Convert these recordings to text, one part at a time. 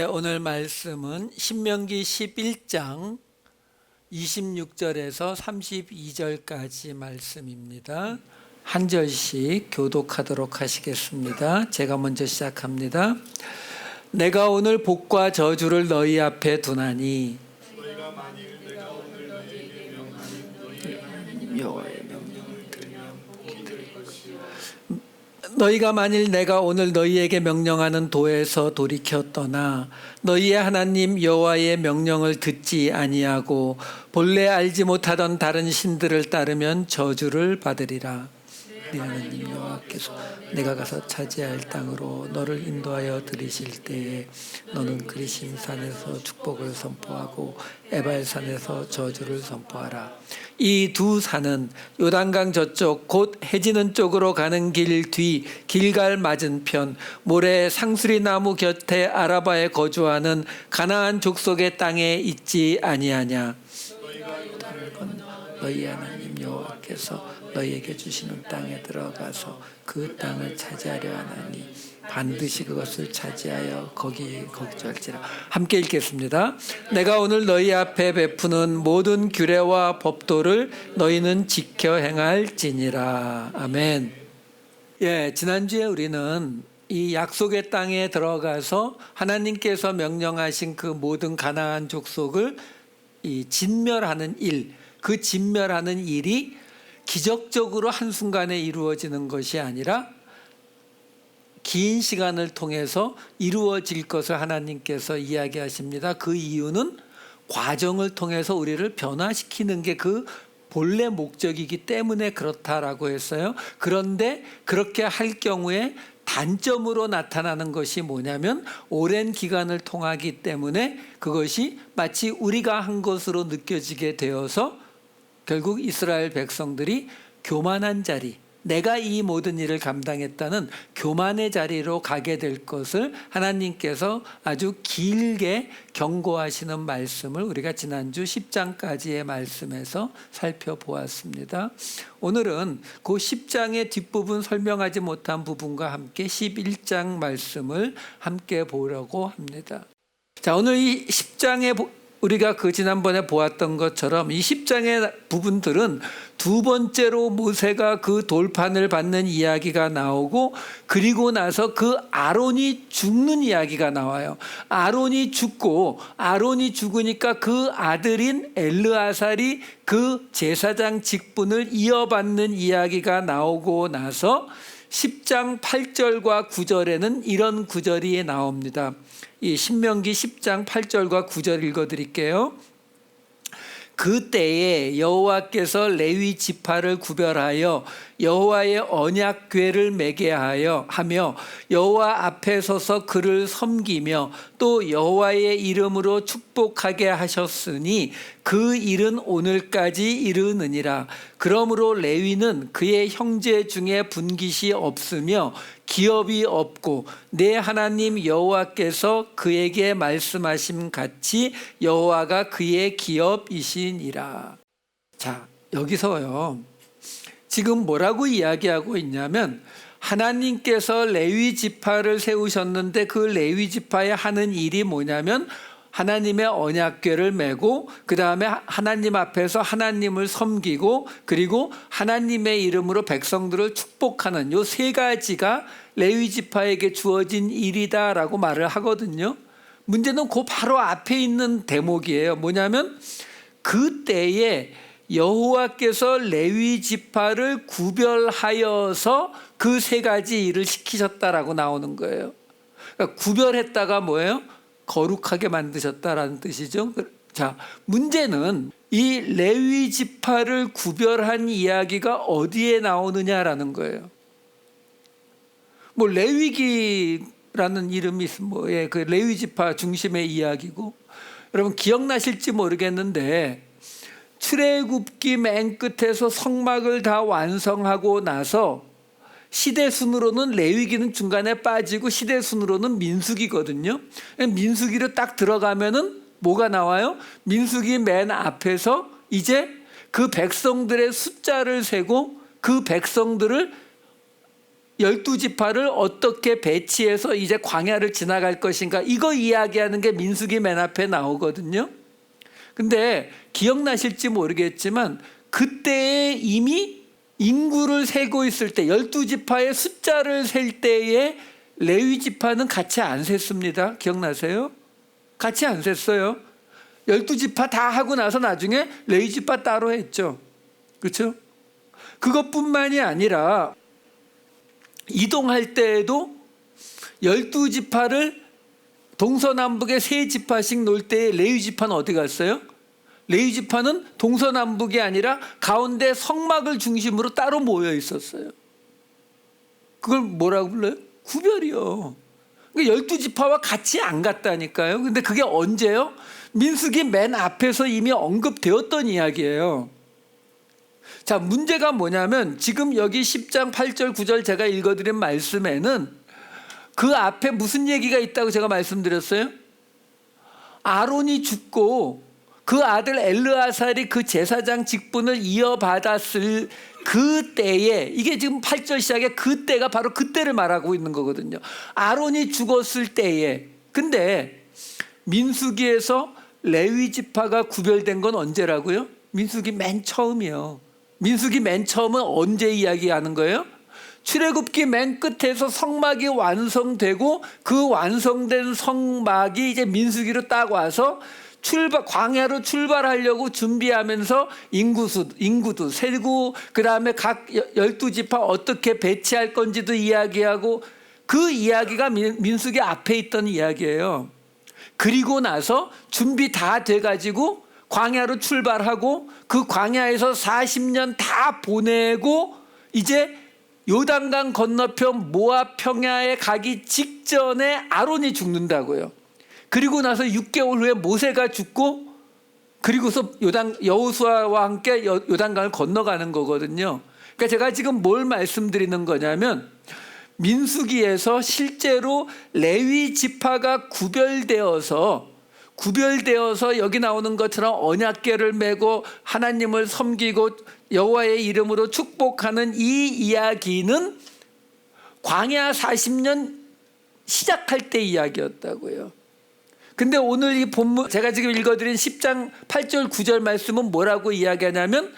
오늘 말씀은 신명기 11장 26절에서 32절까지 말씀입니다. 한 절씩 교독하도록 하시겠습니다. 제가 먼저 시작합니다. 내가 오늘 복과 저주를 너희 앞에 두나니 너희가 만일 내가 오늘 너희에게 명령하는 도에서 돌이켜 떠나 너희의 하나님 여호와의 명령을 듣지 아니하고 본래 알지 못하던 다른 신들을 따르면 저주를 받으리라. 네 하나님 여호와께서 내가 가서 차지할 땅으로 너를 인도하여 들이실 때에 너는 그리심 산에서 축복을 선포하고 에발산에서 저주를 선포하라. 이 두 산은 요단강 저쪽 곧 해지는 쪽으로 가는 길 뒤 길갈 맞은편 모래 상수리 나무 곁에 아라바에 거주하는 가나안 족속의 땅에 있지 아니하냐. 너희 하나님 여호와께서 너희에게 주시는 땅에 들어가서 그 땅을 차지하려 하나니 반드시 그것을 차지하여 거기 거주할지라. 함께 읽겠습니다. 내가 오늘 너희 앞에 베푸는 모든 규례와 법도를 너희는 지켜 행할지니라. 아멘. 지난주에 우리는 이 약속의 땅에 들어가서 하나님께서 명령하신 그 모든 가나안 족속을 진멸하는 일, 그 진멸하는 일이 기적적으로 한순간에 이루어지는 것이 아니라 긴 시간을 통해서 이루어질 것을 하나님께서 이야기하십니다. 그 이유는 과정을 통해서 우리를 변화시키는 게 그 본래 목적이기 때문에 그렇다라고 했어요. 그런데 그렇게 할 경우에 단점으로 나타나는 것이 뭐냐면 오랜 기간을 통하기 때문에 그것이 마치 우리가 한 것으로 느껴지게 되어서 결국 이스라엘 백성들이 교만한 자리, 내가 이 모든 일을 감당했다는 교만의 자리로 가게 될 것을 하나님께서 아주 길게 경고하시는 말씀을 우리가 지난주 10장까지의 말씀에서 살펴보았습니다. 오늘은 그 10장의 뒷부분 설명하지 못한 부분과 함께 11장 말씀을 함께 보려고 합니다. 자, 오늘 이 10장의 우리가 지난번에 보았던 것처럼 이 10장의 부분들은 두 번째로 모세가 그 돌판을 받는 이야기가 나오고 그리고 나서 그 아론이 죽는 이야기가 나와요. 아론이 죽으니까 그 아들인 엘르아살이 그 제사장 직분을 이어받는 이야기가 나오고 나서 10장 8절과 9절에는 이런 구절이 나옵니다. 이 신명기 10장 8절과 9절 읽어드릴게요. 그때에 여호와께서 레위 지파를 구별하여 여호와의 언약궤를 매게 하며 여호와 앞에 서서 그를 섬기며 또 여호와의 이름으로 축복하게 하셨으니 그 일은 오늘까지 이르느니라. 그러므로 레위는 그의 형제 중에 분깃이 없으며 기업이 없고 내 하나님 여호와께서 그에게 말씀하심 같이 여호와가 그의 기업이시니라. 자, 여기서요 지금 뭐라고 이야기하고 있냐면 하나님께서 레위 지파를 세우셨는데 그 레위 지파에 하는 일이 뭐냐면 하나님의 언약궤를 메고 그 다음에 하나님 앞에서 하나님을 섬기고 그리고 하나님의 이름으로 백성들을 축복하는 요 세 가지가 레위 지파에게 주어진 일이다라고 말을 하거든요. 문제는 그 바로 앞에 있는 대목이에요. 뭐냐면 그때에 여호와께서 레위 지파를 구별하여서 그 세 가지 일을 시키셨다라고 나오는 거예요. 그러니까 구별했다가 뭐예요? 거룩하게 만드셨다라는 뜻이죠. 자, 문제는 이 레위 지파를 구별한 이야기가 어디에 나오느냐라는 거예요. 뭐 레위기라는 이름이 그 레위 지파 중심의 이야기고, 여러분 기억나실지 모르겠는데 출애굽기 맨 끝에서 성막을 다 완성하고 나서 시대순으로는 레위기는 중간에 빠지고 시대순으로는 민수기거든요. 민수기로 딱 들어가면은 뭐가 나와요? 민수기 맨 앞에서 이제 그 백성들의 숫자를 세고 그 백성들을 12지파를 어떻게 배치해서 이제 광야를 지나갈 것인가, 이거 이야기하는 게 민수기 맨 앞에 나오거든요. 근데 기억나실지 모르겠지만 그때에 이미 인구를 세고 있을 때, 12지파의 숫자를 셀 때에 레위지파는 같이 안 셌습니다. 기억나세요? 같이 안 셌어요. 12지파 다 하고 나서 나중에 레위지파 따로 했죠. 그렇죠? 그것뿐만이 아니라 이동할 때에도 12지파를 동서남북에 3지파씩 놓을 때 레위지파는 어디 갔어요? 레위지파는 동서남북이 아니라 가운데 성막을 중심으로 따로 모여 있었어요. 그걸 뭐라고 불러요? 구별이요. 그러니까 12지파와 같이 안 갔다니까요. 근데 그게 언제요? 민수기 맨 앞에서 이미 언급되었던 이야기예요. 자, 문제가 뭐냐면 지금 여기 10장 8절 9절 제가 읽어드린 말씀에는 그 앞에 무슨 얘기가 있다고 제가 말씀드렸어요? 아론이 죽고 그 아들 엘르아살이 그 제사장 직분을 이어받았을 그때에, 이게 지금 8절 시작에 그때가 바로 그때를 말하고 있는 거거든요. 아론이 죽었을 때에. 근데 민수기에서 레위지파가 구별된 건 언제라고요? 민수기 맨 처음이요. 민수기 맨 처음은 언제 이야기하는 거예요? 출애굽기 맨 끝에서 성막이 완성되고 그 완성된 성막이 이제 민수기로 딱 와서 광야로 출발하려고 준비하면서 인구도 세고, 그 다음에 각 12지파 어떻게 배치할 건지도 이야기하고, 그 이야기가 민수기 앞에 있던 이야기예요. 그리고 나서 준비 다 돼가지고 광야로 출발하고 그 광야에서 40년 다 보내고 이제 요단강 건너편 모압 평야에 가기 직전에 아론이 죽는다고요. 그리고 나서 6개월 후에 모세가 죽고, 그리고서 여호수아와 함께 요단강을 건너가는 거거든요. 그러니까 제가 지금 뭘 말씀드리는 거냐면, 민수기에서 실제로 레위 지파가 구별되어서 여기 나오는 것처럼 언약궤를 메고 하나님을 섬기고 여호와의 이름으로 축복하는 이 이야기는 광야 40년 시작할 때 이야기였다고요. 근데 오늘 이 본문 제가 지금 읽어드린 10장 8절 9절 말씀은 뭐라고 이야기하냐면,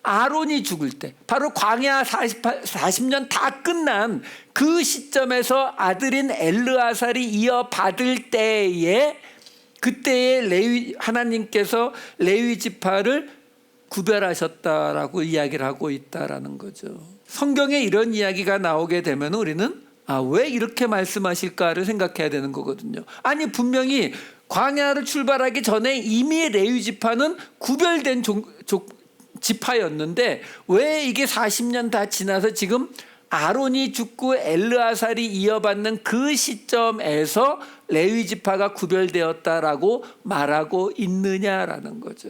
아론이 죽을 때, 바로 광야 40년 다 끝난 그 시점에서 아들인 엘르아살이 이어받을 때에, 그때에 하나님께서 레위 지파를 구별하셨다라고 이야기를 하고 있다라는 거죠. 성경에 이런 이야기가 나오게 되면 우리는 왜 이렇게 말씀하실까를 생각해야 되는 거거든요. 아니, 분명히 광야를 출발하기 전에 이미 레위 지파는 구별된 지파였는데 왜 이게 40년 다 지나서 지금 아론이 죽고 엘르아살이 이어받는 그 시점에서 레위 지파가 구별되었다라고 말하고 있느냐라는 거죠.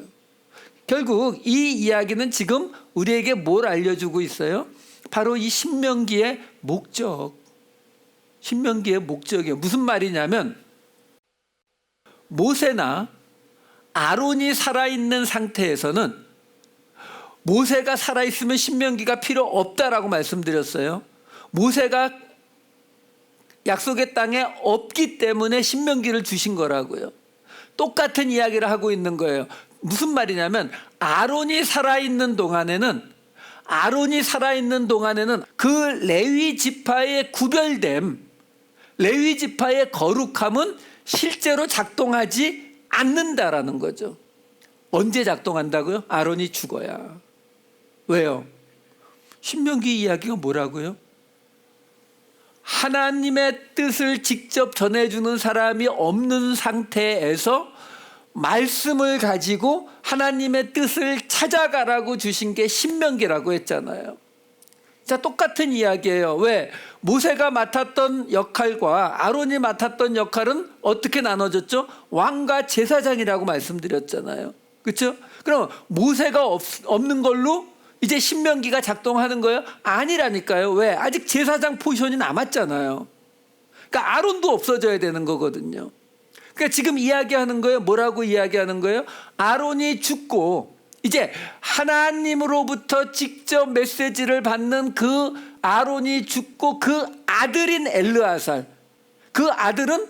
결국 이 이야기는 지금 우리에게 뭘 알려주고 있어요? 바로 이 신명기의 목적이에요. 무슨 말이냐면, 모세나 아론이 살아있는 상태에서는, 모세가 살아있으면 신명기가 필요 없다라고 말씀드렸어요. 모세가 약속의 땅에 없기 때문에 신명기를 주신 거라고요. 똑같은 이야기를 하고 있는 거예요. 무슨 말이냐면, 아론이 살아있는 동안에는 그 레위 지파의 구별됨, 레위 지파의 거룩함은 실제로 작동하지 않는다라는 거죠. 언제 작동한다고요? 아론이 죽어야. 왜요? 신명기 이야기가 뭐라고요? 하나님의 뜻을 직접 전해주는 사람이 없는 상태에서 말씀을 가지고 하나님의 뜻을 찾아가라고 주신 게 신명기라고 했잖아요. 자, 똑같은 이야기예요. 왜? 모세가 맡았던 역할과 아론이 맡았던 역할은 어떻게 나눠졌죠? 왕과 제사장이라고 말씀드렸잖아요. 그렇죠? 그럼 모세가 없는 걸로 이제 신명기가 작동하는 거예요? 아니라니까요. 왜? 아직 제사장 포지션이 남았잖아요. 그러니까 아론도 없어져야 되는 거거든요. 그러니까 지금 이야기하는 거예요. 뭐라고 이야기하는 거예요? 아론이 죽고 이제 하나님으로부터 직접 메시지를 받는 그 아론이 죽고 그 아들인 엘르아살, 그 아들은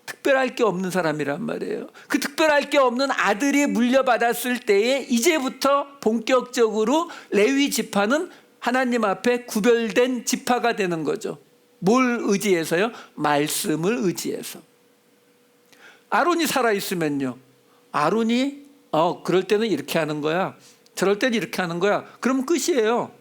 특별할 게 없는 사람이란 말이에요. 그 특별할 게 없는 아들이 물려받았을 때에 이제부터 본격적으로 레위 지파는 하나님 앞에 구별된 지파가 되는 거죠. 뭘 의지해서요? 말씀을 의지해서. 아론이 살아있으면요, 아론이 그럴 때는 이렇게 하는 거야, 저럴 때는 이렇게 하는 거야, 그럼 끝이에요.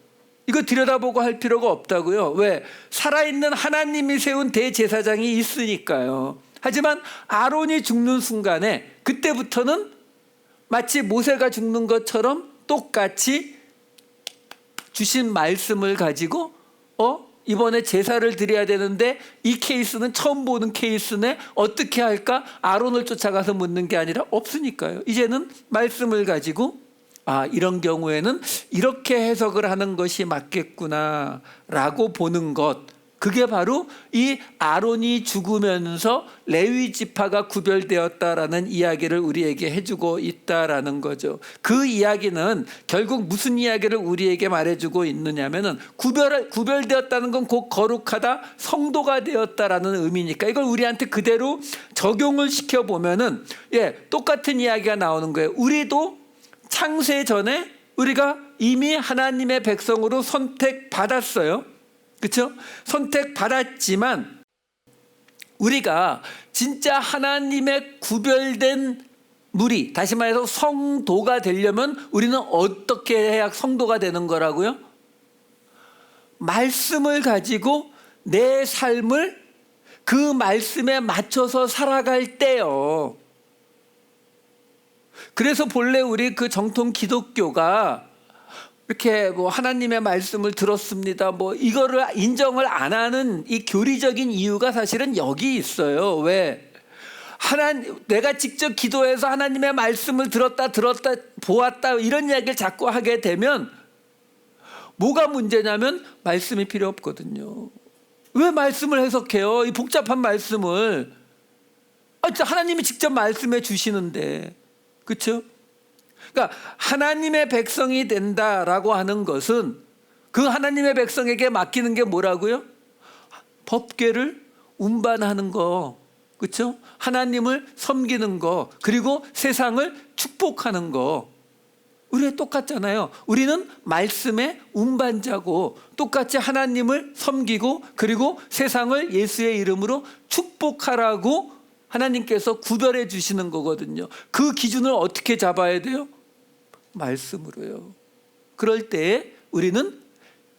이거 들여다보고 할 필요가 없다고요. 왜? 살아있는 하나님이 세운 대제사장이 있으니까요. 하지만 아론이 죽는 순간에 그때부터는 마치 모세가 죽는 것처럼 똑같이 주신 말씀을 가지고 이번에 제사를 드려야 되는데 이 케이스는 처음 보는 케이스네, 어떻게 할까? 아론을 쫓아가서 묻는 게 아니라 없으니까요. 이제는 말씀을 가지고 이런 경우에는 이렇게 해석을 하는 것이 맞겠구나 라고 보는 것, 그게 바로 이 아론이 죽으면서 레위 지파가 구별되었다라는 이야기를 우리에게 해주고 있다라는 거죠. 그 이야기는 결국 무슨 이야기를 우리에게 말해주고 있느냐면은 구별되었다는 건 곧 거룩하다, 성도가 되었다라는 의미니까 이걸 우리한테 그대로 적용을 시켜보면은 똑같은 이야기가 나오는 거예요. 우리도 창세 전에 우리가 이미 하나님의 백성으로 선택받았어요. 그렇죠? 선택받았지만 우리가 진짜 하나님의 구별된 무리, 다시 말해서 성도가 되려면 우리는 어떻게 해야 성도가 되는 거라고요? 말씀을 가지고 내 삶을 그 말씀에 맞춰서 살아갈 때요. 그래서 본래 우리 그 정통 기독교가 이렇게 하나님의 말씀을 들었습니다, 이거를 인정을 안 하는 이 교리적인 이유가 사실은 여기 있어요. 왜? 내가 직접 기도해서 하나님의 말씀을 들었다 보았다 이런 이야기를 자꾸 하게 되면 뭐가 문제냐면 말씀이 필요 없거든요. 왜 말씀을 해석해요? 이 복잡한 말씀을. 하나님이 직접 말씀해 주시는데. 그렇죠? 그러니까 하나님의 백성이 된다라고 하는 것은 그 하나님의 백성에게 맡기는 게 뭐라고요? 법궤를 운반하는 거, 그렇죠? 하나님을 섬기는 거, 그리고 세상을 축복하는 거. 우리가 똑같잖아요. 우리는 말씀의 운반자고 똑같이 하나님을 섬기고 그리고 세상을 예수의 이름으로 축복하라고 하나님께서 구별해 주시는 거거든요. 그 기준을 어떻게 잡아야 돼요? 말씀으로요. 그럴 때에 우리는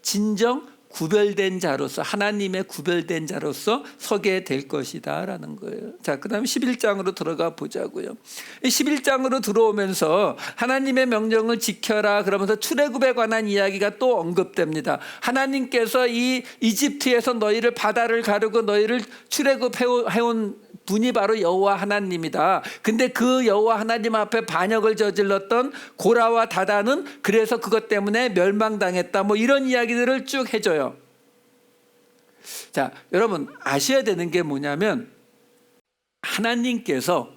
진정 구별된 자로서, 하나님의 구별된 자로서 서게 될 것이다 라는 거예요. 자, 그 다음에 11장으로 들어가 보자고요. 11장으로 들어오면서 하나님의 명령을 지켜라 그러면서 출애굽에 관한 이야기가 또 언급됩니다. 하나님께서 이집트에서 너희를 바다를 가르고 너희를 출애굽해온 분이 바로 여호와 하나님이다. 근데 그 여호와 하나님 앞에 반역을 저질렀던 고라와 다단은 그래서 그것 때문에 멸망당했다. 이런 이야기들을 쭉 해줘요. 자, 여러분 아셔야 되는 게 뭐냐면 하나님께서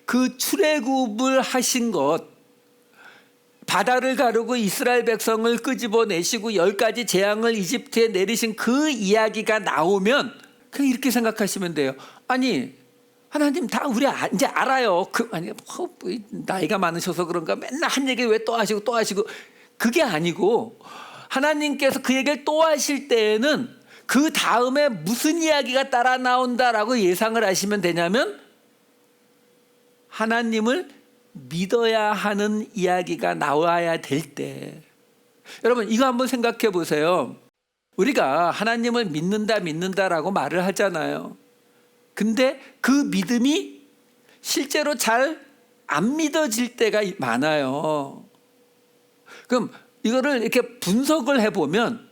그 출애굽을 하신 것, 바다를 가르고 이스라엘 백성을 끄집어내시고 10가지 재앙을 이집트에 내리신 그 이야기가 나오면 그냥 이렇게 생각하시면 돼요. 아니 하나님 다 우리 이제 알아요. 나이가 많으셔서 그런가 맨날 한 얘기 왜 또 하시고 또 하시고, 그게 아니고 하나님께서 그 얘기를 또 하실 때에는 그 다음에 무슨 이야기가 따라 나온다라고 예상을 하시면 되냐면 하나님을 믿어야 하는 이야기가 나와야 될 때. 여러분 이거 한번 생각해 보세요. 우리가 하나님을 믿는다라고 말을 하잖아요. 근데 그 믿음이 실제로 잘 안 믿어질 때가 많아요. 그럼 이거를 이렇게 분석을 해보면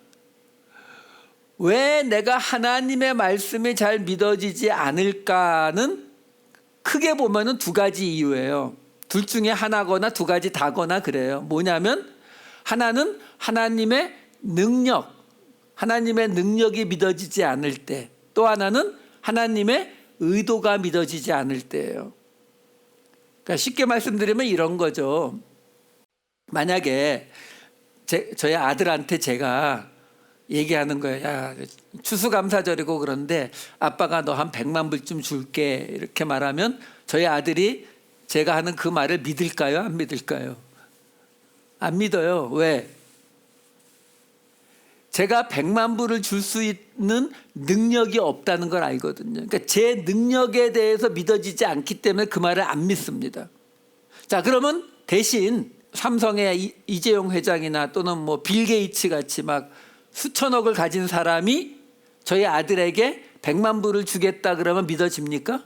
왜 내가 하나님의 말씀이 잘 믿어지지 않을까는 크게 보면은 두 가지 이유예요. 둘 중에 하나거나 두 가지 다거나 그래요. 뭐냐면 하나는 하나님의 능력이 믿어지지 않을 때, 또 하나는 하나님의 의도가 믿어지지 않을 때예요. 그러니까 쉽게 말씀드리면 이런 거죠. 만약에 저희 아들한테 제가 얘기하는 거예요. 야, 추수감사절이고 그런데 아빠가 너 한 100만 불쯤 줄게 이렇게 말하면 저희 아들이 제가 하는 그 말을 믿을까요? 안 믿을까요? 안 믿어요. 왜? 제가 100만 불을 줄 수 있는 능력이 없다는 걸 알거든요. 그러니까 제 능력에 대해서 믿어지지 않기 때문에 그 말을 안 믿습니다. 자, 그러면 대신 삼성의 이재용 회장이나 또는 뭐 빌 게이츠 같이 막 수천억을 가진 사람이 저희 아들에게 100만 불을 주겠다 그러면 믿어집니까?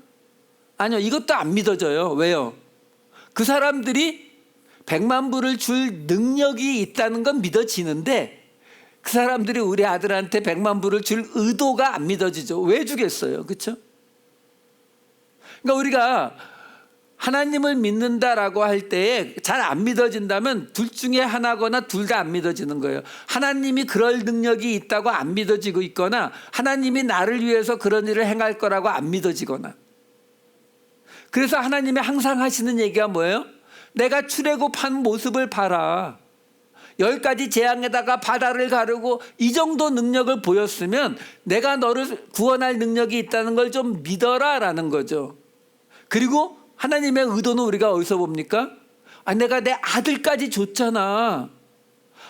아니요, 이것도 안 믿어져요. 왜요? 그 사람들이 100만 불을 줄 능력이 있다는 건 믿어지는데 그 사람들이 우리 아들한테 100만 불을 줄 의도가 안 믿어지죠. 왜 주겠어요? 그렇죠? 그러니까 우리가 하나님을 믿는다라고 할 때에 잘 안 믿어진다면 둘 중에 하나거나 둘 다 안 믿어지는 거예요. 하나님이 그럴 능력이 있다고 안 믿어지고 있거나 하나님이 나를 위해서 그런 일을 행할 거라고 안 믿어지거나. 그래서 하나님이 항상 하시는 얘기가 뭐예요? 내가 출애굽한 모습을 봐라. 10가지 재앙에다가 바다를 가르고 이 정도 능력을 보였으면 내가 너를 구원할 능력이 있다는 걸 좀 믿어라 라는 거죠. 그리고 하나님의 의도는 우리가 어디서 봅니까? 내가 내 아들까지 줬잖아.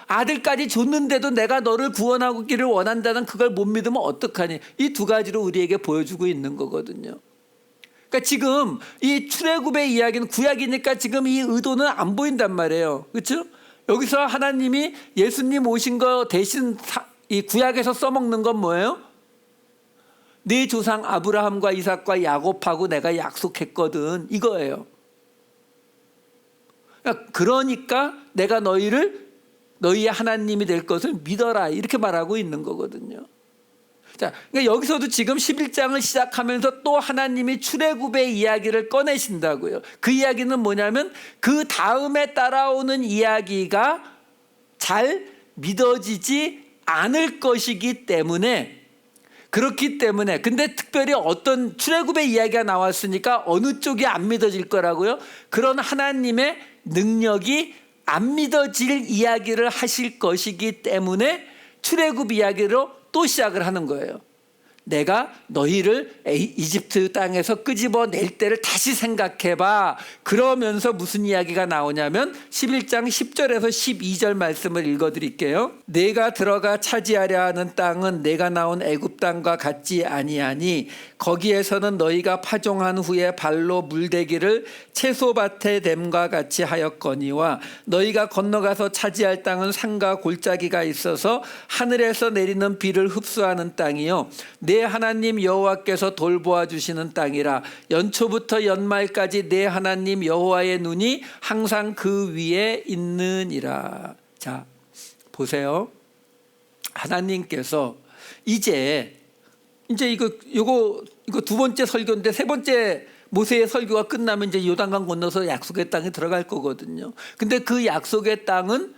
아들까지 줬는데도 내가 너를 구원하기를 원한다는 그걸 못 믿으면 어떡하니? 이 두 가지로 우리에게 보여주고 있는 거거든요. 그러니까 지금 이 출애굽의 이야기는 구약이니까 지금 이 의도는 안 보인단 말이에요. 그렇죠? 여기서 하나님이 예수님 오신 거 대신 이 구약에서 써먹는 건 뭐예요? 네 조상 아브라함과 이삭과 야곱하고 내가 약속했거든, 이거예요. 그러니까 내가 너희의 하나님이 될 것을 믿어라 이렇게 말하고 있는 거거든요. 자, 그러니까 여기서도 지금 11장을 시작하면서 또 하나님이 출애굽의 이야기를 꺼내신다고요. 그 이야기는 뭐냐면 그 다음에 따라오는 이야기가 잘 믿어지지 않을 것이기 때문에, 그렇기 때문에, 근데 특별히 어떤 출애굽의 이야기가 나왔으니까 어느 쪽이 안 믿어질 거라고요? 그런 하나님의 능력이 안 믿어질 이야기를 하실 것이기 때문에 출애굽 이야기로 또 시작을 하는 거예요. 내가 너희를 이집트 땅에서 끄집어낼 때를 다시 생각해봐. 그러면서 무슨 이야기가 나오냐면 11장 10절에서 12절 말씀을 읽어드릴게요. 내가 들어가 차지하려 하는 땅은 내가 나온 애굽 땅과 같지 아니하니 거기에서는 너희가 파종한 후에 발로 물대기를 채소밭에 댐과 같이 하였거니와 너희가 건너가서 차지할 땅은 산과 골짜기가 있어서 하늘에서 내리는 비를 흡수하는 땅이요 내 하나님 여호와께서 돌보아 주시는 땅이라. 연초부터 연말까지 내 하나님 여호와의 눈이 항상 그 위에 있느니라. 자, 보세요. 하나님께서 이제 이거 두 번째 설교인데 세 번째 모세의 설교가 끝나면 이제 요단강 건너서 약속의 땅에 들어갈 거거든요. 근데 그 약속의 땅은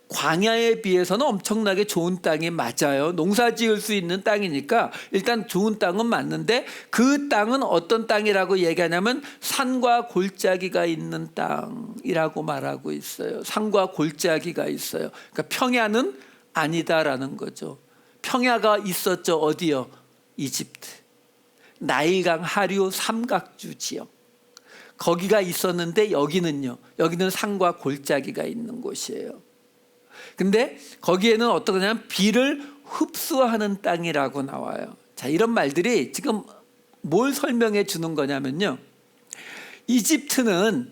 광야에 비해서는 엄청나게 좋은 땅이 맞아요. 농사 지을 수 있는 땅이니까 일단 좋은 땅은 맞는데 그 땅은 어떤 땅이라고 얘기하냐면 산과 골짜기가 있는 땅이라고 말하고 있어요. 산과 골짜기가 있어요. 그러니까 평야는 아니다라는 거죠. 평야가 있었죠. 어디요? 이집트. 나일강 하류 삼각주 지역. 거기가 있었는데 여기는요. 여기는 산과 골짜기가 있는 곳이에요. 근데 거기에는 어떠냐면 비를 흡수하는 땅이라고 나와요. 자, 이런 말들이 지금 뭘 설명해 주는 거냐면요. 이집트는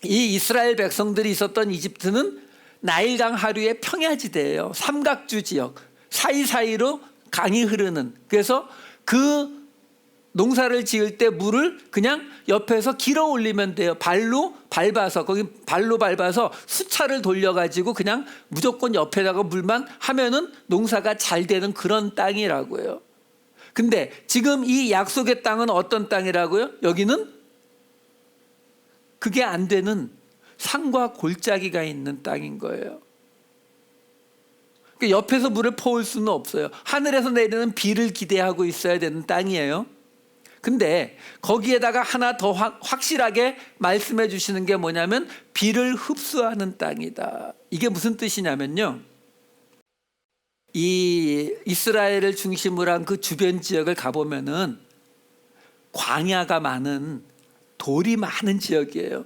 이 이스라엘 백성들이 있었던 이집트는 나일강 하류의 평야지대예요. 삼각주 지역. 사이사이로 강이 흐르는. 그래서 그 농사를 지을 때 물을 그냥 옆에서 길어 올리면 돼요. 발로 밟아서 수차를 돌려가지고 그냥 무조건 옆에다가 물만 하면은 농사가 잘 되는 그런 땅이라고요. 근데 지금 이 약속의 땅은 어떤 땅이라고요? 여기는 그게 안 되는 산과 골짜기가 있는 땅인 거예요. 그러니까 옆에서 물을 퍼올 수는 없어요. 하늘에서 내리는 비를 기대하고 있어야 되는 땅이에요. 근데 거기에다가 하나 더 확실하게 말씀해 주시는 게 뭐냐면 비를 흡수하는 땅이다. 이게 무슨 뜻이냐면요. 이 이스라엘을 중심으로 한 그 주변 지역을 가보면은 광야가 많은, 돌이 많은 지역이에요.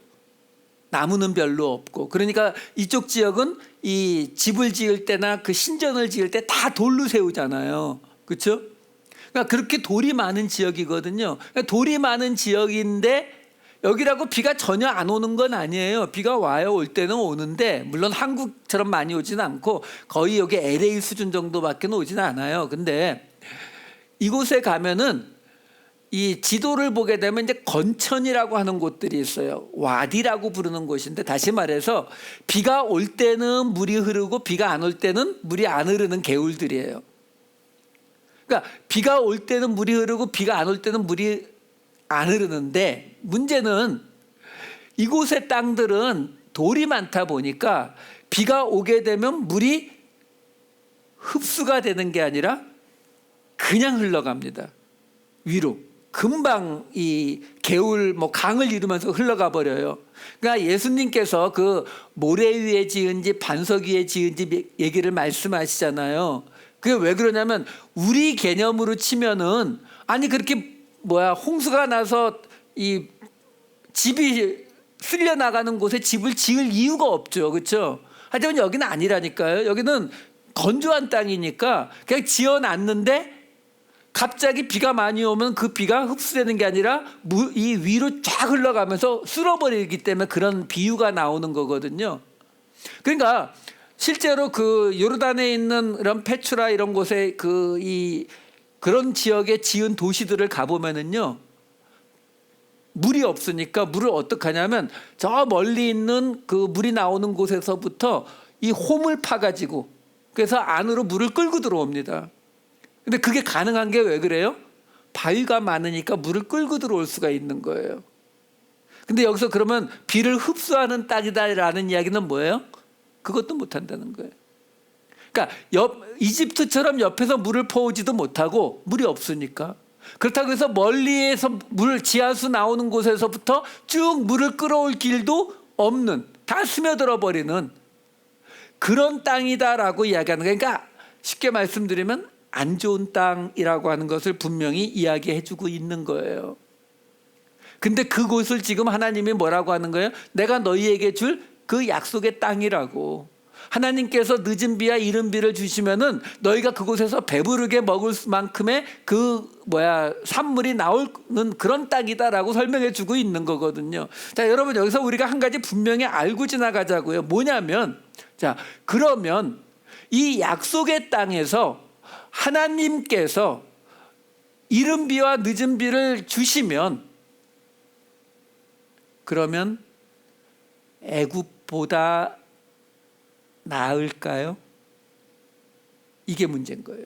나무는 별로 없고. 그러니까 이쪽 지역은 이 집을 지을 때나 그 신전을 지을 때 다 돌로 세우잖아요. 그렇죠? 그러니까 그렇게 돌이 많은 지역이거든요. 그러니까 돌이 많은 지역인데 여기라고 비가 전혀 안 오는 건 아니에요. 비가 와요. 올 때는 오는데 물론 한국처럼 많이 오지는 않고 거의 여기 LA 수준 정도밖에 오지는 않아요. 근데 이곳에 가면은 이 지도를 보게 되면 이제 건천이라고 하는 곳들이 있어요. 와디라고 부르는 곳인데, 다시 말해서 비가 올 때는 물이 흐르고 비가 안 올 때는 물이 안 흐르는 개울들이에요. 그러니까 비가 올 때는 물이 흐르고 비가 안 올 때는 물이 안 흐르는데, 문제는 이곳의 땅들은 돌이 많다 보니까 비가 오게 되면 물이 흡수가 되는 게 아니라 그냥 흘러갑니다. 위로. 금방 이 개울 강을 이루면서 흘러가 버려요. 그러니까 예수님께서 그 모래 위에 지은지 반석 위에 지은지 얘기를 말씀하시잖아요. 그게 왜 그러냐면 우리 개념으로 치면은 아니 그렇게 홍수가 나서 이 집이 쓸려 나가는 곳에 집을 지을 이유가 없죠. 그렇죠? 하지만 여기는 아니라니까요. 여기는 건조한 땅이니까 그냥 지어놨는데 갑자기 비가 많이 오면 그 비가 흡수되는 게 아니라 이 위로 쫙 흘러가면서 쓸어버리기 때문에 그런 비유가 나오는 거거든요. 그러니까 실제로 그 요르단에 있는 이런 페추라 이런 곳에 그런 지역에 지은 도시들을 가보면은요, 물이 없으니까 물을 어떻게 하냐면 저 멀리 있는 그 물이 나오는 곳에서부터 이 홈을 파가지고 그래서 안으로 물을 끌고 들어옵니다. 근데 그게 가능한 게 왜 그래요? 바위가 많으니까 물을 끌고 들어올 수가 있는 거예요. 근데 여기서 그러면 비를 흡수하는 땅이다라는 이야기는 뭐예요? 그것도 못한다는 거예요. 그러니까 이집트처럼 옆에서 물을 퍼오지도 못하고 물이 없으니까. 그렇다고 해서 멀리에서 지하수 나오는 곳에서부터 쭉 물을 끌어올 길도 없는, 다 스며들어 버리는 그런 땅이다라고 이야기하는 거예요. 그러니까 쉽게 말씀드리면 안 좋은 땅이라고 하는 것을 분명히 이야기해 주고 있는 거예요. 근데 그곳을 지금 하나님이 뭐라고 하는 거예요? 내가 너희에게 줄 그 약속의 땅이라고. 하나님께서 늦은 비와 이른 비를 주시면은 너희가 그곳에서 배부르게 먹을 만큼의 산물이 나오는 그런 땅이다라고 설명해 주고 있는 거거든요. 자, 여러분 여기서 우리가 한 가지 분명히 알고 지나가자고요. 뭐냐면, 자, 그러면 이 약속의 땅에서 하나님께서 이른 비와 늦은 비를 주시면 그러면 애굽보다 나을까요? 이게 문제인 거예요.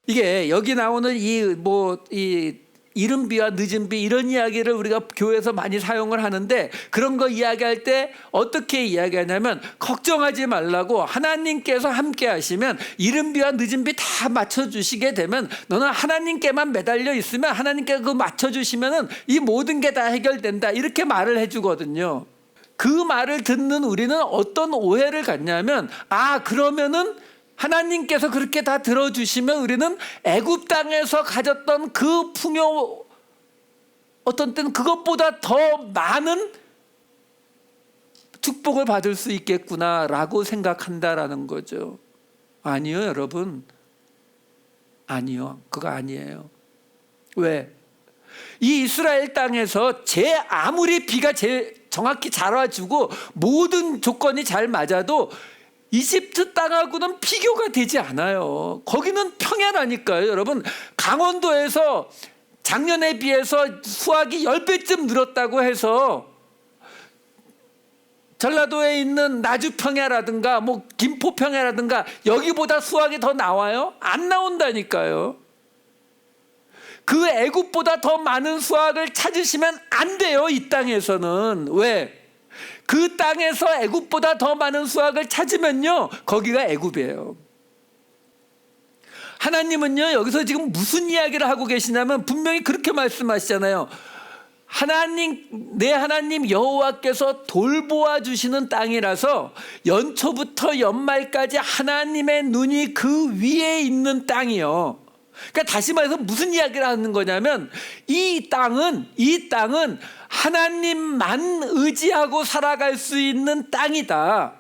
이게 여기 나오는 이 이른 비와 늦은 비 이런 이야기를 우리가 교회에서 많이 사용을 하는데, 그런 거 이야기할 때 어떻게 이야기하냐면 걱정하지 말라고, 하나님께서 함께 하시면 이른 비와 늦은 비 다 맞춰주시게 되면 너는 하나님께만 매달려 있으면 하나님께서 그거 맞춰주시면은 이 모든 게 다 해결된다, 이렇게 말을 해주거든요. 그 말을 듣는 우리는 어떤 오해를 갖냐면, 그러면은 하나님께서 그렇게 다 들어주시면 우리는 애굽 땅에서 가졌던 그 풍요, 어떤 때는 그것보다 더 많은 축복을 받을 수 있겠구나라고 생각한다라는 거죠. 아니요, 여러분. 아니요, 그거 아니에요. 왜? 이 이스라엘 땅에서 아무리 비가 정확히 잘 와주고 모든 조건이 잘 맞아도 이집트 땅하고는 비교가 되지 않아요. 거기는 평야라니까요. 여러분, 강원도에서 작년에 비해서 수확이 10배쯤 늘었다고 해서 전라도에 있는 나주평야라든가 김포평야라든가 여기보다 수확이 더 나와요? 안 나온다니까요. 그 애굽보다 더 많은 수확을 찾으시면 안 돼요, 이 땅에서는. 왜? 그 땅에서 애굽보다 더 많은 수확을 찾으면요, 거기가 애굽이에요. 하나님은요, 여기서 지금 무슨 이야기를 하고 계시냐면 분명히 그렇게 말씀하시잖아요. 하나님, 내 하나님 여호와께서 돌보아 주시는 땅이라서 연초부터 연말까지 하나님의 눈이 그 위에 있는 땅이요. 그러니까 다시 말해서 무슨 이야기를 하는 거냐면 이 땅은 하나님만 의지하고 살아갈 수 있는 땅이다.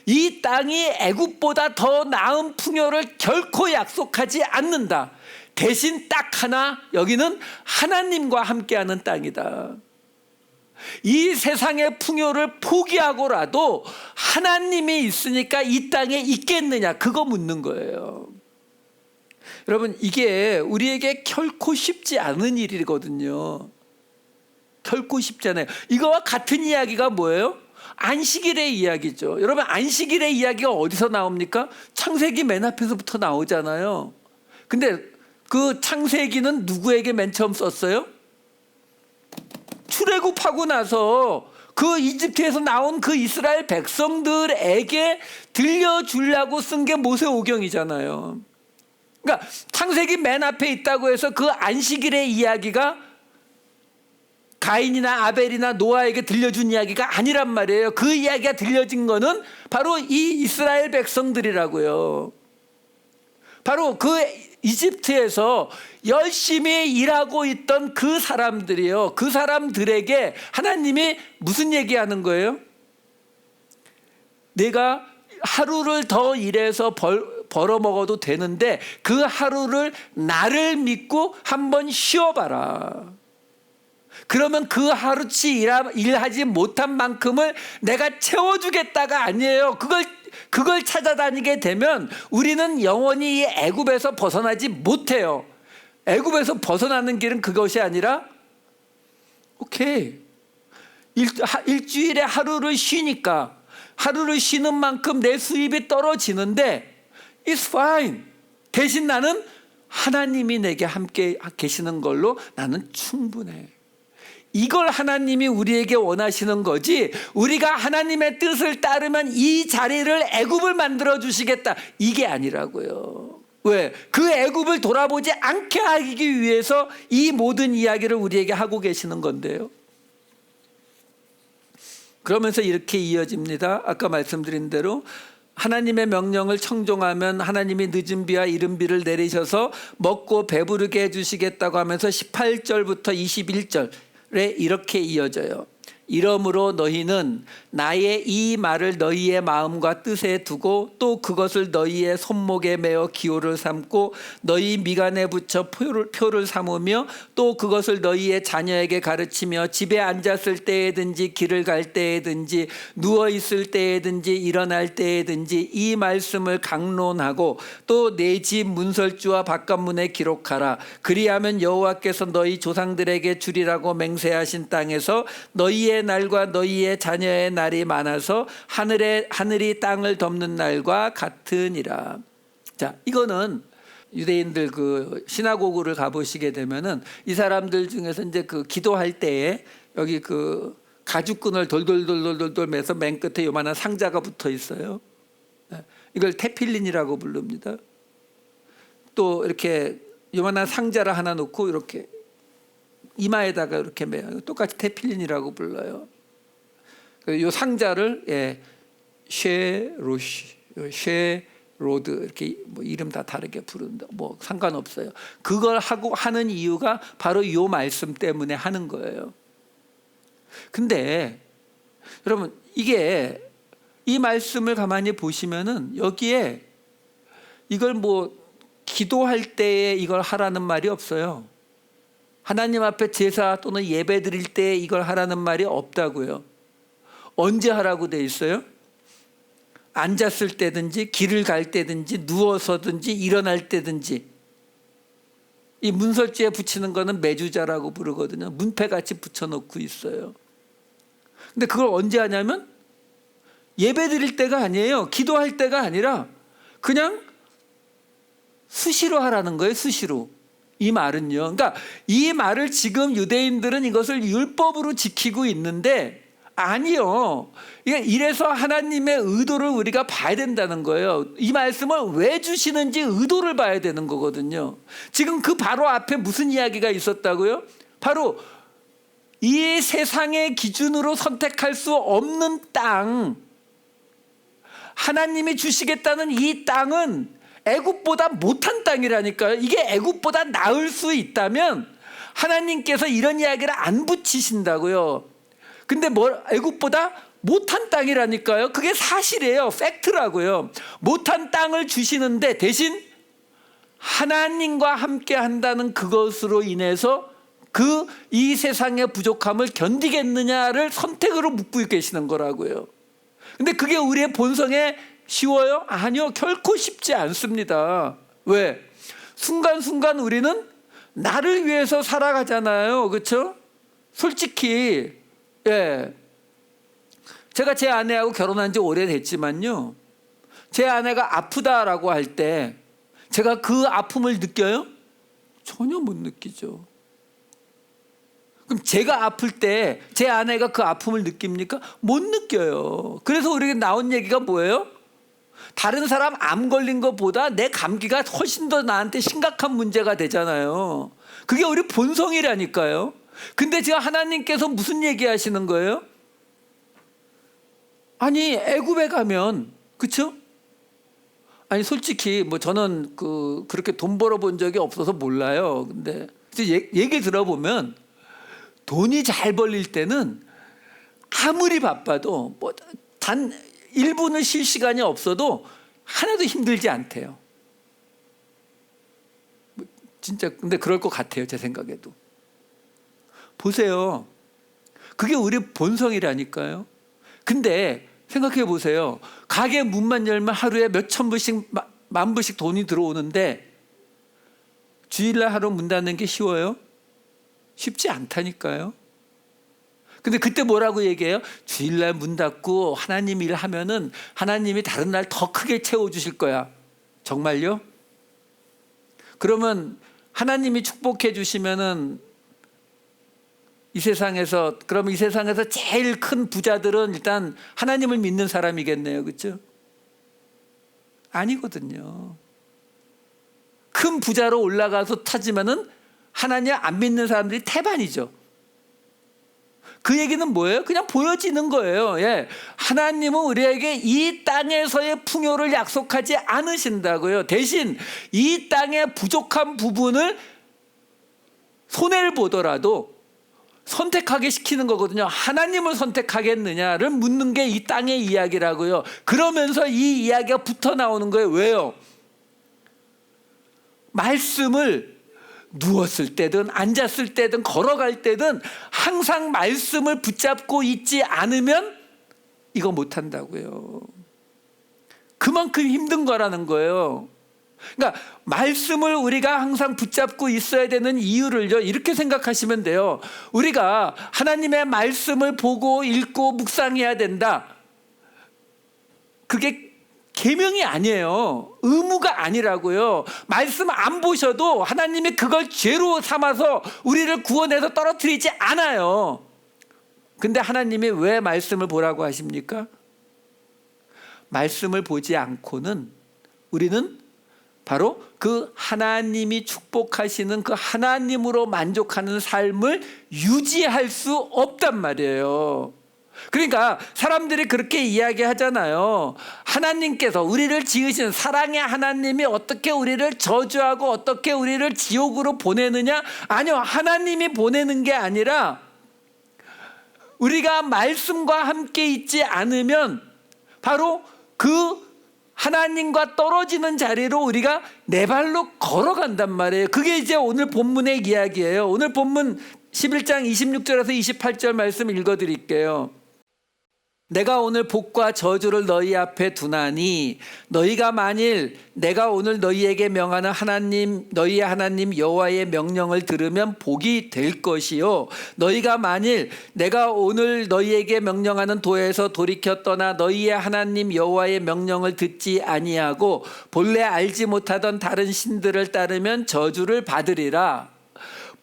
이 땅이 애굽보다 더 나은 풍요를 결코 약속하지 않는다. 대신 딱 하나, 여기는 하나님과 함께하는 땅이다. 이 세상의 풍요를 포기하고라도 하나님이 있으니까 이 땅에 있겠느냐, 그거 묻는 거예요. 여러분, 이게 우리에게 결코 쉽지 않은 일이거든요. 결코 쉽지 않아요. 이거와 같은 이야기가 뭐예요? 안식일의 이야기죠. 여러분, 안식일의 이야기가 어디서 나옵니까? 창세기 맨 앞에서부터 나오잖아요. 근데 그 창세기는 누구에게 맨 처음 썼어요? 출애굽하고 나서 그 이집트에서 나온 그 이스라엘 백성들에게 들려주려고 쓴 게 모세오경이잖아요. 그러니까 창세기 맨 앞에 있다고 해서 그 안식일의 이야기가 가인이나 아벨이나 노아에게 들려준 이야기가 아니란 말이에요. 그 이야기가 들려진 거는 바로 이 이스라엘 백성들이라고요. 바로 그 이집트에서 열심히 일하고 있던 그 사람들이요. 그 사람들에게 하나님이 무슨 얘기하는 거예요? 내가 하루를 더 일해서 벌어먹어도 되는데 그 하루를 나를 믿고 한번 쉬어봐라. 그러면 그 하루치 일하지 못한 만큼을 내가 채워주겠다가 아니에요. 그걸 찾아다니게 되면 우리는 영원히 이 애굽에서 벗어나지 못해요. 애굽에서 벗어나는 길은 그것이 아니라 오케이, 일주일에 하루를 쉬니까 하루를 쉬는 만큼 내 수입이 떨어지는데 It's fine. 대신 나는 하나님이 내게 함께 계시는 걸로 나는 충분해. 이걸 하나님이 우리에게 원하시는 거지, 우리가 하나님의 뜻을 따르면 이 자리를 애굽을 만들어 주시겠다, 이게 아니라고요. 왜? 그 애굽을 돌아보지 않게 하기 위해서 이 모든 이야기를 우리에게 하고 계시는 건데요. 그러면서 이렇게 이어집니다. 아까 말씀드린 대로 하나님의 명령을 청종하면 하나님이 늦은 비와 이른 비를 내리셔서 먹고 배부르게 해주시겠다고 하면서 18절부터 21절에 이렇게 이어져요. 이러므로 너희는 나의 이 말을 너희의 마음과 뜻에 두고 또 그것을 너희의 손목에 메어 기호를 삼고 너희 미간에 붙여 표를 삼으며 또 그것을 너희의 자녀에게 가르치며 집에 앉았을 때에든지 길을 갈 때에든지 누워있을 때에든지 일어날 때에든지 이 말씀을 강론하고 또 내 집 문설주와 바깥문에 기록하라. 그리하면 여호와께서 너희 조상들에게 주리라고 맹세하신 땅에서 너희의 날과 너희의 자녀의 날이 많아서 하늘이 땅을 덮는 날과 같으니라. 자, 이거는 유대인들 그 시나고그를 가보시게 되면은 이 사람들 중에서 이제 그 기도할 때에 여기 그 가죽끈을 돌돌돌돌돌 매서 맨 끝에 요만한 상자가 붙어 있어요. 이걸 테필린이라고 부릅니다. 또 이렇게 요만한 상자를 하나 놓고 이렇게 이마에다가 이렇게 매요. 똑같이 테필린이라고 불러요. 이 상자를 쉐로드 이렇게 뭐 이름 다 다르게 부르는데 뭐 상관없어요. 그걸 하는 이유가 바로 이 말씀 때문에 하는 거예요. 근데 여러분, 이게 이 말씀을 가만히 보시면은 여기에 이걸 뭐 기도할 때에 이걸 하라는 말이 없어요. 하나님 앞에 제사 또는 예배 드릴 때 이걸 하라는 말이 없다고요. 언제 하라고 돼 있어요? 앉았을 때든지 길을 갈 때든지 누워서든지 일어날 때든지. 이 문설주에 붙이는 거는 매주자라고 부르거든요. 문패같이 붙여놓고 있어요. 근데 그걸 언제 하냐면 예배 드릴 때가 아니에요. 기도할 때가 아니라 그냥 수시로 하라는 거예요. 수시로. 이 말은요. 그러니까 이 말을 지금 유대인들은 이것을 율법으로 지키고 있는데 아니요. 이래서 하나님의 의도를 우리가 봐야 된다는 거예요. 이 말씀을 왜 주시는지 의도를 봐야 되는 거거든요. 지금 그 바로 앞에 무슨 이야기가 있었다고요? 바로 이 세상의 기준으로 선택할 수 없는 땅, 하나님이 주시겠다는 이 땅은 애굽보다 못한 땅이라니까요. 이게 애굽보다 나을 수 있다면 하나님께서 이런 이야기를 안 붙이신다고요. 근데 애굽보다 못한 땅이라니까요. 그게 사실이에요. 팩트라고요. 못한 땅을 주시는데 대신 하나님과 함께 한다는 그것으로 인해서 이 세상의 부족함을 견디겠느냐를 선택으로 묻고 계시는 거라고요. 근데 그게 우리의 본성에 쉬워요? 아니요, 결코 쉽지 않습니다. 왜? 순간순간 우리는 나를 위해서 살아가잖아요. 그렇죠? 솔직히 제가 제 아내하고 결혼한 지 오래됐지만요, 제 아내가 아프다라고 할 때 제가 그 아픔을 느껴요? 전혀 못 느끼죠. 그럼 제가 아플 때 제 아내가 그 아픔을 느낍니까? 못 느껴요. 그래서 우리가 나온 얘기가 뭐예요? 다른 사람 암 걸린 것보다 내 감기가 훨씬 더 나한테 심각한 문제가 되잖아요. 그게 우리 본성이라니까요. 근데 지금 하나님께서 무슨 얘기하시는 거예요? 아니, 애굽에 가면, 그렇죠? 아니, 솔직히 저는 그렇게 돈 벌어본 적이 없어서 몰라요. 근데 얘기 들어보면 돈이 잘 벌릴 때는 아무리 바빠도 단 1분을 쉴 시간이 없어도 하나도 힘들지 않대요. 진짜 근데 그럴 것 같아요. 제 생각에도. 보세요. 그게 우리 본성이라니까요. 근데 생각해 보세요. 가게 문만 열면 하루에 몇천 불씩 만 불씩 돈이 들어오는데 주일날 하루 문 닫는 게 쉬워요? 쉽지 않다니까요. 근데 그때 뭐라고 얘기해요? 주일날 문 닫고 하나님 일하면은 하나님이 다른 날 더 크게 채워주실 거야. 정말요? 그러면 하나님이 축복해 주시면은 그럼 이 세상에서 제일 큰 부자들은 일단 하나님을 믿는 사람이겠네요. 그렇죠? 아니거든요. 큰 부자로 올라가서 타지만은 하나님 안 믿는 사람들이 태반이죠. 그 얘기는 뭐예요? 그냥 보여지는 거예요. 하나님은 우리에게 이 땅에서의 풍요를 약속하지 않으신다고요. 대신 이 땅의 부족한 부분을 손해를 보더라도 선택하게 시키는 거거든요. 하나님을 선택하겠느냐를 묻는 게 이 땅의 이야기라고요. 그러면서 이 이야기가 붙어 나오는 거예요. 왜요? 말씀을 누웠을 때든 앉았을 때든 걸어갈 때든 항상 말씀을 붙잡고 있지 않으면 이거 못한다고요. 그만큼 힘든 거라는 거예요. 그러니까 말씀을 우리가 항상 붙잡고 있어야 되는 이유를요, 이렇게 생각하시면 돼요. 우리가 하나님의 말씀을 보고 읽고 묵상해야 된다. 그게 계명이 아니에요. 의무가 아니라고요. 말씀 안 보셔도 하나님이 그걸 죄로 삼아서 우리를 구원해서 떨어뜨리지 않아요. 근데 하나님이 왜 말씀을 보라고 하십니까? 말씀을 보지 않고는 우리는 바로 그 하나님이 축복하시는 그 하나님으로 만족하는 삶을 유지할 수 없단 말이에요. 그러니까 사람들이 그렇게 이야기하잖아요. 하나님께서 우리를 지으신 사랑의 하나님이 어떻게 우리를 저주하고 어떻게 우리를 지옥으로 보내느냐? 아니요, 하나님이 보내는 게 아니라 우리가 말씀과 함께 있지 않으면 바로 그 하나님과 떨어지는 자리로 우리가 내 발로 걸어간단 말이에요. 그게 이제 오늘 본문의 이야기예요. 오늘 본문 11장 26절에서 28절 말씀 읽어드릴게요. 내가 오늘 복과 저주를 너희 앞에 두나니 너희가 만일 내가 오늘 너희에게 명하는 하나님 너희의 하나님 여호와의 명령을 들으면 복이 될 것이요, 너희가 만일 내가 오늘 너희에게 명령하는 도에서 돌이켜 떠나 너희의 하나님 여호와의 명령을 듣지 아니하고 본래 알지 못하던 다른 신들을 따르면 저주를 받으리라.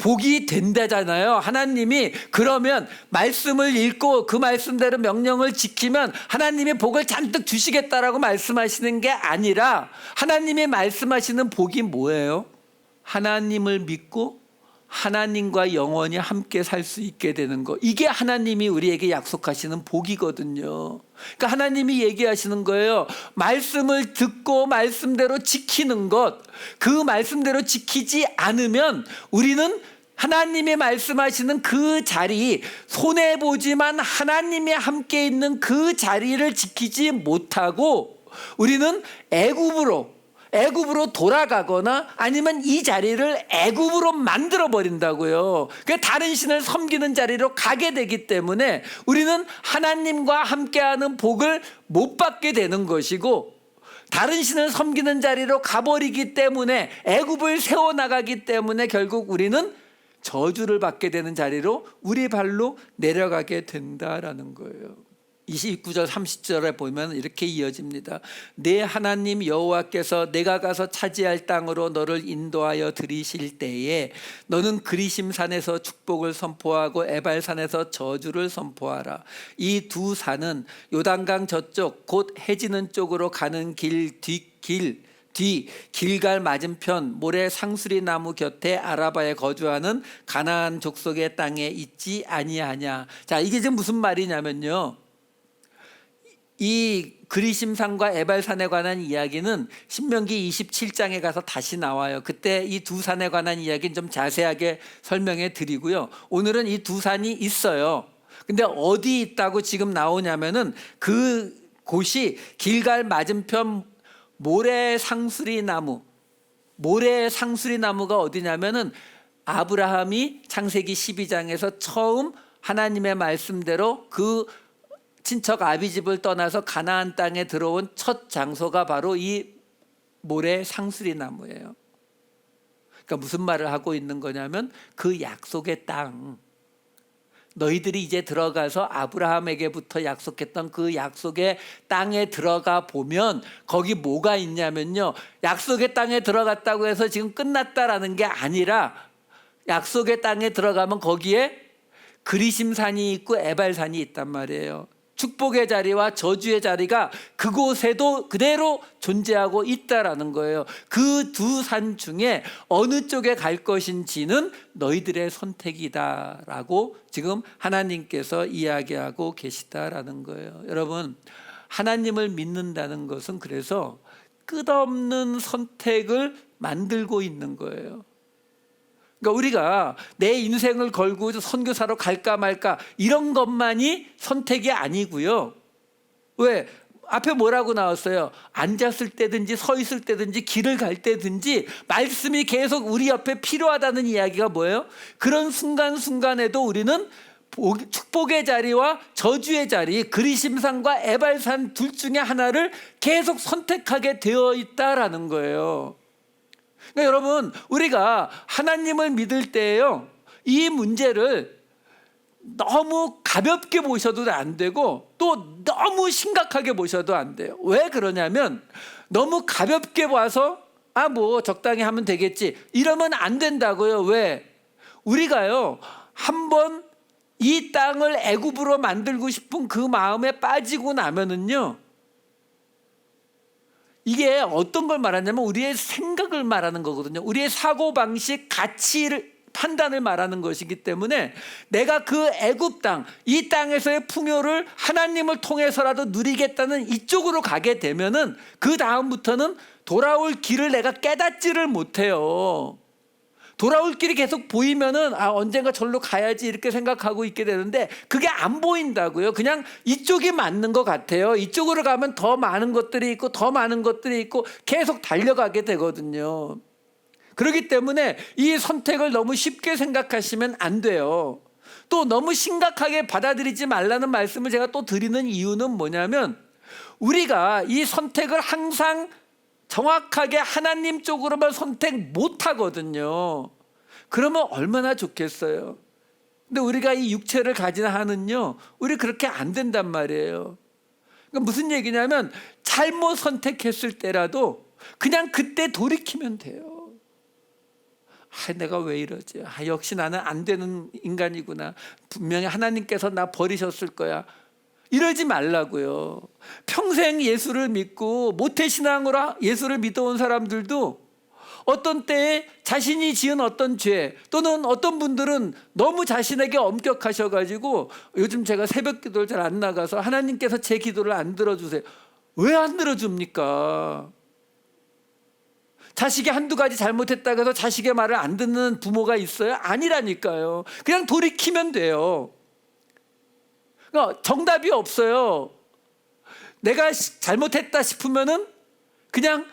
복이 된다잖아요. 하나님이 그러면 말씀을 읽고 그 말씀대로 명령을 지키면 하나님이 복을 잔뜩 주시겠다라고 말씀하시는 게 아니라 하나님이 말씀하시는 복이 뭐예요? 하나님을 믿고 하나님과 영원히 함께 살 수 있게 되는 것, 이게 하나님이 우리에게 약속하시는 복이거든요. 그러니까 하나님이 얘기하시는 거예요. 말씀을 듣고 말씀대로 지키는 것, 그 말씀대로 지키지 않으면 우리는 하나님이 말씀하시는 그 자리, 손해보지만 하나님이 함께 있는 그 자리를 지키지 못하고 우리는 애굽으로 돌아가거나 아니면 이 자리를 애굽으로 만들어 버린다고요. 다른 신을 섬기는 자리로 가게 되기 때문에 우리는 하나님과 함께하는 복을 못 받게 되는 것이고, 다른 신을 섬기는 자리로 가버리기 때문에, 애굽을 세워나가기 때문에 결국 우리는 저주를 받게 되는 자리로 우리 발로 내려가게 된다라는 거예요. 29절 30절에 보면 이렇게 이어집니다. 내 하나님 여호와께서 내가 가서 차지할 땅으로 너를 인도하여 들이실 때에 너는 그리심산에서 축복을 선포하고 에발산에서 저주를 선포하라. 이 두 산은 요단강 저쪽 곧 해지는 쪽으로 가는 뒤 길갈 맞은편 모래 상수리 나무 곁에 아라바에 거주하는 가나안 족속의 땅에 있지 아니하냐. 자, 이게 지금 무슨 말이냐면요, 이 그리심산과 에발산에 관한 이야기는 신명기 27장에 가서 다시 나와요. 그때 이 두 산에 관한 이야기는 좀 자세하게 설명해 드리고요. 오늘은 이 두 산이 있어요. 근데 어디 있다고 지금 나오냐면은 그 곳이 길갈 맞은편 모래 상수리 나무가 어디냐면은 아브라함이 창세기 12장에서 처음 하나님의 말씀대로 그 친척 아비집을 떠나서 가나안 땅에 들어온 첫 장소가 바로 이 모래 상수리 나무예요. 그러니까 무슨 말을 하고 있는 거냐면 그 약속의 땅, 너희들이 이제 들어가서 아브라함에게부터 약속했던 그 약속의 땅에 들어가 보면 거기 뭐가 있냐면요, 약속의 땅에 들어갔다고 해서 지금 끝났다라는 게 아니라 약속의 땅에 들어가면 거기에 그리심산이 있고 에발산이 있단 말이에요. 축복의 자리와 저주의 자리가 그곳에도 그대로 존재하고 있다라는 거예요. 그 두 산 중에 어느 쪽에 갈 것인지는 너희들의 선택이다라고 지금 하나님께서 이야기하고 계시다라는 거예요. 여러분, 하나님을 믿는다는 것은 그래서 끝없는 선택을 만들고 있는 거예요. 그러니까 우리가 내 인생을 걸고 선교사로 갈까 말까 이런 것만이 선택이 아니고요. 왜? 앞에 뭐라고 나왔어요? 앉았을 때든지 서 있을 때든지 길을 갈 때든지 말씀이 계속 우리 옆에 필요하다는 이야기가 뭐예요? 그런 순간순간에도 우리는 축복의 자리와 저주의 자리, 그리심산과 에발산 둘 중에 하나를 계속 선택하게 되어 있다라는 거예요. 그러니까 여러분, 우리가 하나님을 믿을 때에요, 이 문제를 너무 가볍게 보셔도 안 되고 또 너무 심각하게 보셔도 안 돼요. 왜 그러냐면 너무 가볍게 봐서 뭐 적당히 하면 되겠지 이러면 안 된다고요. 왜? 우리가요, 한번 이 땅을 애굽으로 만들고 싶은 그 마음에 빠지고 나면은요, 이게 어떤 걸 말하냐면 우리의 생각을 말하는 거거든요. 우리의 사고방식, 가치를, 판단을 말하는 것이기 때문에 내가 그 애굽 땅, 이 땅에서의 풍요를 하나님을 통해서라도 누리겠다는 이쪽으로 가게 되면은 그 다음부터는 돌아올 길을 내가 깨닫지를 못해요. 돌아올 길이 계속 보이면은 언젠가 절로 가야지 이렇게 생각하고 있게 되는데 그게 안 보인다고요. 그냥 이쪽이 맞는 것 같아요. 이쪽으로 가면 더 많은 것들이 있고 더 많은 것들이 있고 계속 달려가게 되거든요. 그렇기 때문에 이 선택을 너무 쉽게 생각하시면 안 돼요. 또 너무 심각하게 받아들이지 말라는 말씀을 제가 또 드리는 이유는 뭐냐면, 우리가 이 선택을 항상 정확하게 하나님 쪽으로만 선택 못 하거든요. 그러면 얼마나 좋겠어요. 근데 우리가 이 육체를 가진 한은요, 우리 그렇게 안 된단 말이에요. 그러니까 무슨 얘기냐면 잘못 선택했을 때라도 그냥 그때 돌이키면 돼요. 내가 왜 이러지? 역시 나는 안 되는 인간이구나. 분명히 하나님께서 나 버리셨을 거야. 이러지 말라고요. 평생 예수를 믿고 모태신앙으로 예수를 믿어온 사람들도 어떤 때에 자신이 지은 어떤 죄, 또는 어떤 분들은 너무 자신에게 엄격하셔가지고 요즘 제가 새벽 기도를 잘 안 나가서 하나님께서 제 기도를 안 들어주세요. 왜 안 들어줍니까? 자식이 한두 가지 잘못했다고 해서 자식의 말을 안 듣는 부모가 있어요? 아니라니까요. 그냥 돌이키면 돼요. 그러니까 정답이 없어요. 내가 잘못했다 싶으면은 그냥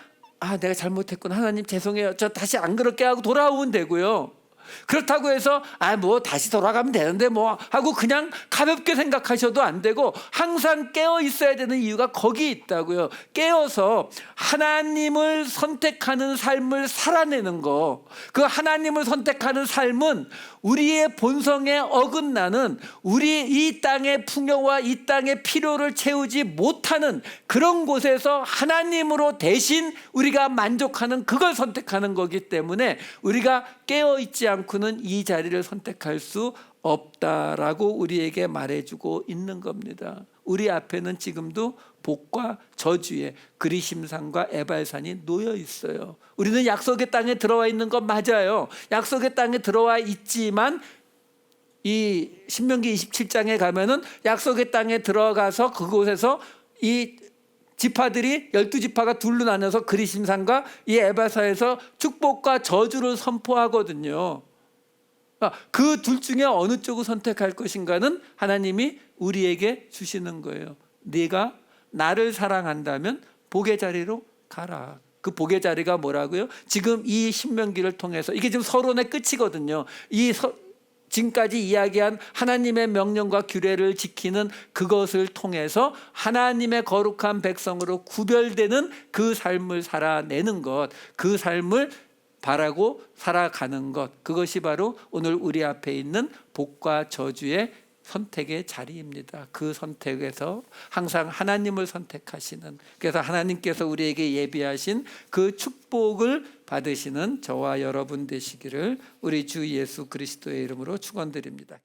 내가 잘못했구나, 하나님 죄송해요, 저 다시 안 그렇게 하고 돌아오면 되고요. 그렇다고 해서 뭐 다시 돌아가면 되는데 뭐 하고 그냥 가볍게 생각하셔도 안 되고, 항상 깨어 있어야 되는 이유가 거기 있다고요. 깨어서 하나님을 선택하는 삶을 살아내는 거. 그 하나님을 선택하는 삶은 우리의 본성에 어긋나는, 우리 이 땅의 풍요와 이 땅의 필요를 채우지 못하는 그런 곳에서 하나님으로 대신 우리가 만족하는 그걸 선택하는 거기 때문에 우리가 깨어있지 않고는 이 자리를 선택할 수 없다라고 우리에게 말해주고 있는 겁니다. 우리 앞에는 지금도 복과 저주의 그리심산과 에발산이 놓여 있어요. 우리는 약속의 땅에 들어와 있는 건 맞아요. 약속의 땅에 들어와 있지만 이 신명기 27장에 가면은 약속의 땅에 들어가서 그곳에서 이 지파들이 12지파가 둘로 나눠서 그리심산과 이 에발산에서 축복과 저주를 선포하거든요. 그 둘 중에 어느 쪽을 선택할 것인가는 하나님이 우리에게 주시는 거예요. 네가 나를 사랑한다면 복의 자리로 가라. 그 복의 자리가 뭐라고요? 지금 이 신명기를 통해서 이게 지금 서론의 끝이거든요. 지금까지 이야기한 하나님의 명령과 규례를 지키는 그것을 통해서 하나님의 거룩한 백성으로 구별되는 그 삶을 살아내는 것, 그 삶을 바라고 살아가는 것, 그것이 바로 오늘 우리 앞에 있는 복과 저주의 선택의 자리입니다. 그 선택에서 항상 하나님을 선택하시는, 그래서 하나님께서 우리에게 예비하신 그 축복을 받으시는 저와 여러분 되시기를 우리 주 예수 그리스도의 이름으로 축원드립니다.